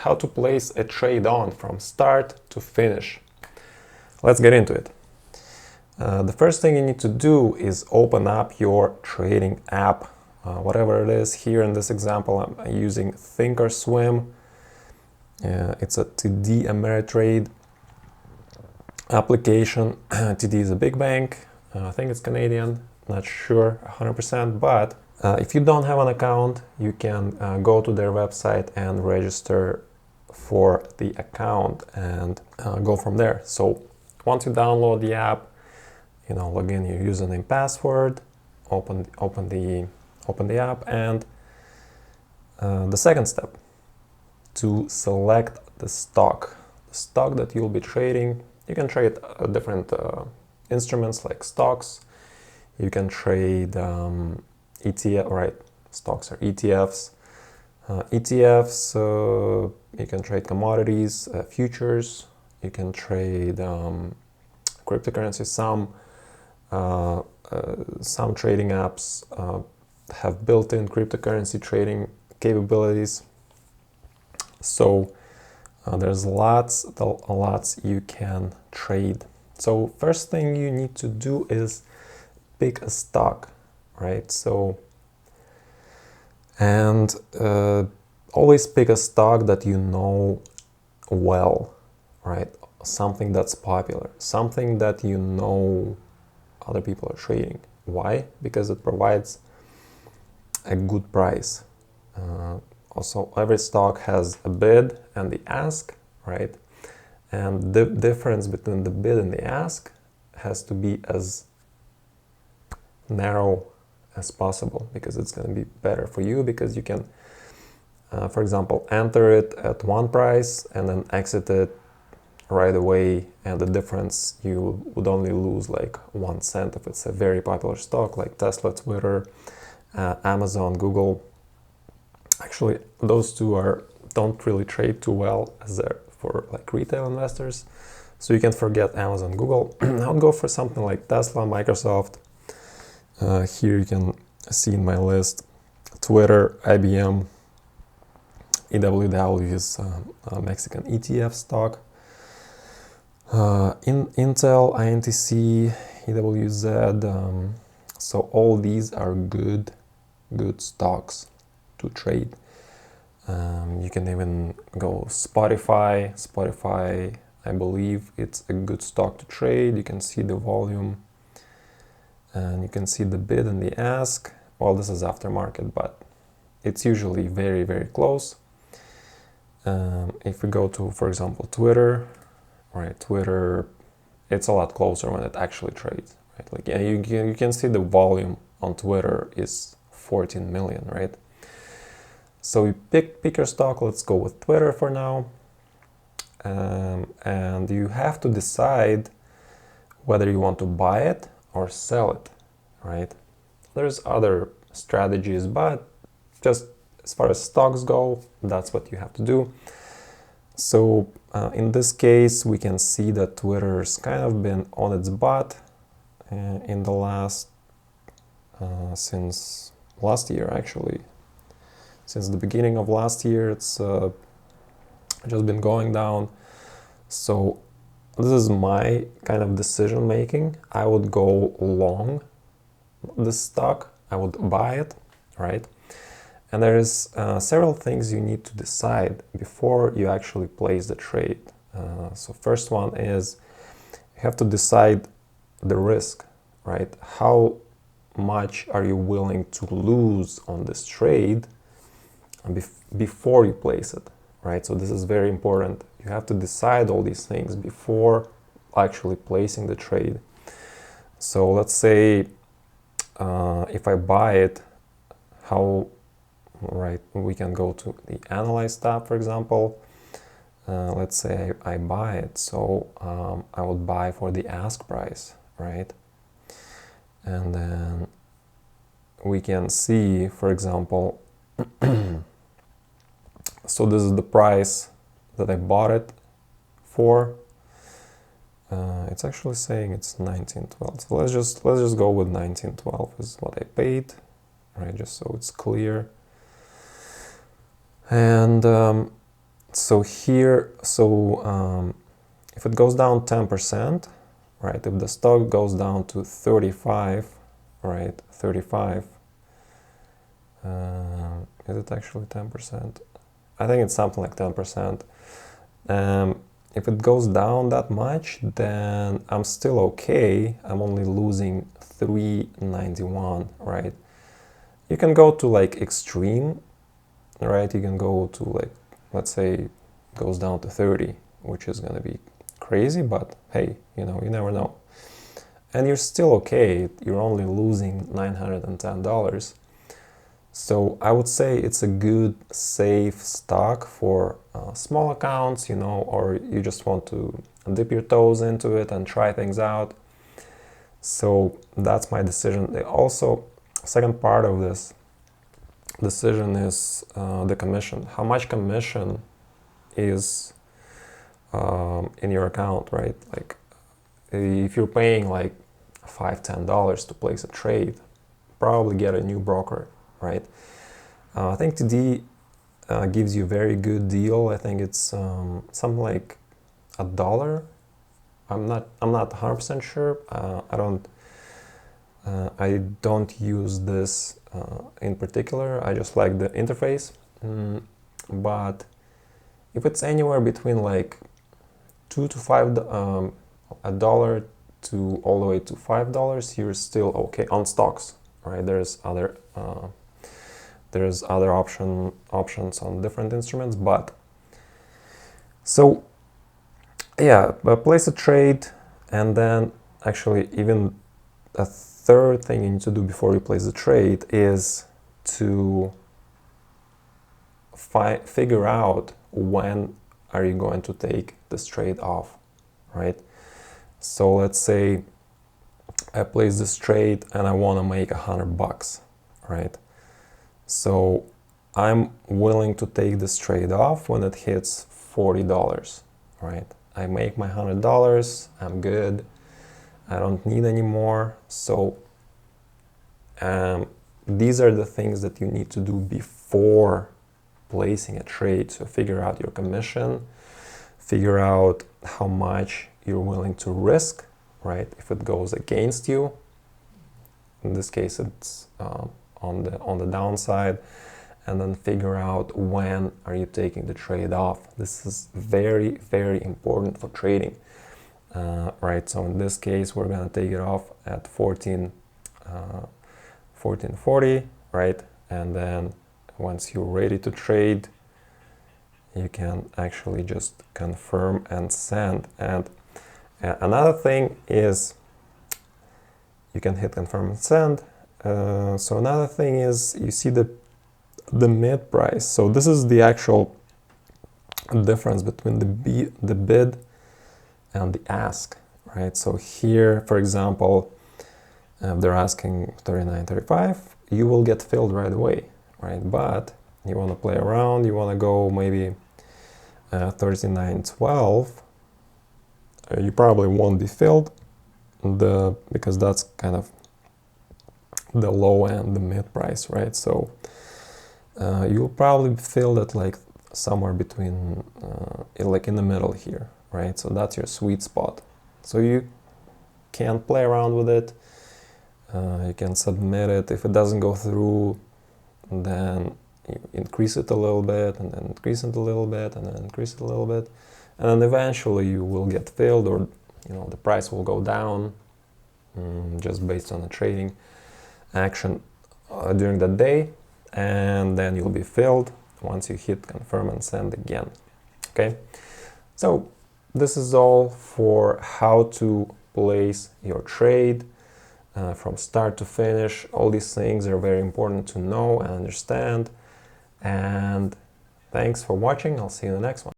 how to place a trade on from start to finish. Let's get into it. The first thing you need to do is open up your trading app, whatever it is. Here in this example, I'm using Thinkorswim. It's a TD Ameritrade application. TD is a big bank. I think it's Canadian, not sure 100%, but if you don't have an account, you can go to their website and register for the account and go from there. So once you download the app, log in your username, password, open the app, and the second step, to select the stock that you'll be trading. You can trade different instruments like stocks. You can trade ETF, right? Stocks are ETFs. ETFs, you can trade commodities, futures. You can trade cryptocurrency. Some trading apps have built-in cryptocurrency trading capabilities. So there's lots you can trade. So first thing you need to do is pick a stock, right? So, and always pick a stock that you know well, right? Something that's popular, something that other people are trading. Why? Because it provides a good price. Also, every stock has a bid and the ask, right? And the difference between the bid and the ask has to be as narrow as possible, because it's going to be better for you, because you can, for example, enter it at one price and then exit it right away, and the difference, you would only lose like 1 cent if it's a very popular stock like Tesla, Twitter, Amazon, Google. Actually, those two don't really trade too well as they're for like retail investors. So you can forget Amazon, Google. I would go for something like Tesla, Microsoft. Here you can see in my list Twitter, IBM, EWW is a Mexican ETF stock. Intel, INTC, EWZ. So all these are good stocks to trade. You can even go Spotify. Spotify, I believe it's a good stock to trade. You can see the volume and you can see the bid and the ask. Well, this is aftermarket, but it's usually very, very close. If we go to, for example, Twitter, right? Twitter, it's a lot closer when it actually trades, right? Like, yeah, you can see the volume on Twitter is 14 million, right? So you pick your stock. Let's go with Twitter for now. And you have to decide whether you want to buy it or sell it, right? There's other strategies, but just as far as stocks go, that's what you have to do. So in this case, we can see that Twitter's kind of been on its butt in the last, since last year actually. Since the beginning of last year, it's just been going down. So this is my kind of decision making. I would go long this stock. I would buy it, right? And there is several things you need to decide before you actually place the trade. So first one is you have to decide the risk, right? How much are you willing to lose on this trade before you place it, right? So this is very important. You have to decide all these things before actually placing the trade. So let's say if I buy it, right, we can go to the Analyze tab, for example. Let's say I buy it, so I would buy for the ask price, right? And then we can see, for example, so this is the price that I bought it for. It's actually saying it's 19.12. So let's just go with 19.12 is what I paid, right? Just so it's clear. And So here, if it goes down 10%, right, if the stock goes down to 35, right, 35, is it actually 10%? I think it's something like 10%. If it goes down that much, then I'm still okay. I'm only losing 391, right? You can go to like extreme, right? You can go to like, let's say, it goes down to 30, which is gonna be crazy, but hey, you know, you never know. And you're still okay. You're only losing $910. So I would say it's a good, safe stock for small accounts, you know, or you just want to dip your toes into it and try things out. So that's my decision. Also, second part of this decision is the commission. How much commission is in your account, right? Like if you're paying like $5-10 to place a trade, probably get a new broker, right? I think TD gives you a very good deal. I think it's something like $1. I'm not 100% sure. I don't use this in particular. I just like the interface. But if it's anywhere between like $2 to $5, $1 to all the way to $5, you're still okay on stocks, right? There's other options on different instruments, but so yeah, place a trade, and then actually even a third thing you need to do before you place the trade is to figure out when are you going to take this trade off, right? So let's say I place this trade and I want to make $100, right? So I'm willing to take this trade off when it hits $40, right? I make my $100, I'm good, I don't need any more. So these are the things that you need to do before placing a trade. So figure out your commission, figure out how much you're willing to risk, right? If it goes against you, in this case it's on the downside, and then figure out when are you taking the trade off. This is very, very important for trading, right? So in this case, we're gonna take it off at 1440, right? And then once you're ready to trade, you can actually just confirm and send. And another thing is you can hit confirm and send. So another thing is you see the mid price. So this is the actual difference between the bid and the ask, right? So here, for example, they're asking 39.35, you will get filled right away, right? But you want to play around, you want to go maybe 39.12, you probably won't be filled because that's kind of the low end, the mid price, right? So you'll probably be filled at like somewhere between like in the middle here, right? So that's your sweet spot. So you can play around with it, you can submit it. If it doesn't go through, then you increase it a little bit, and then increase it a little bit, and then increase it a little bit, and then eventually you will get filled, or you know, the price will go down just based on the trading action during the day, and then you'll be filled once you hit confirm and send again. Okay, so this is all for how to place your trade from start to finish. All these things are very important to know and understand. And thanks for watching. I'll see you in the next one.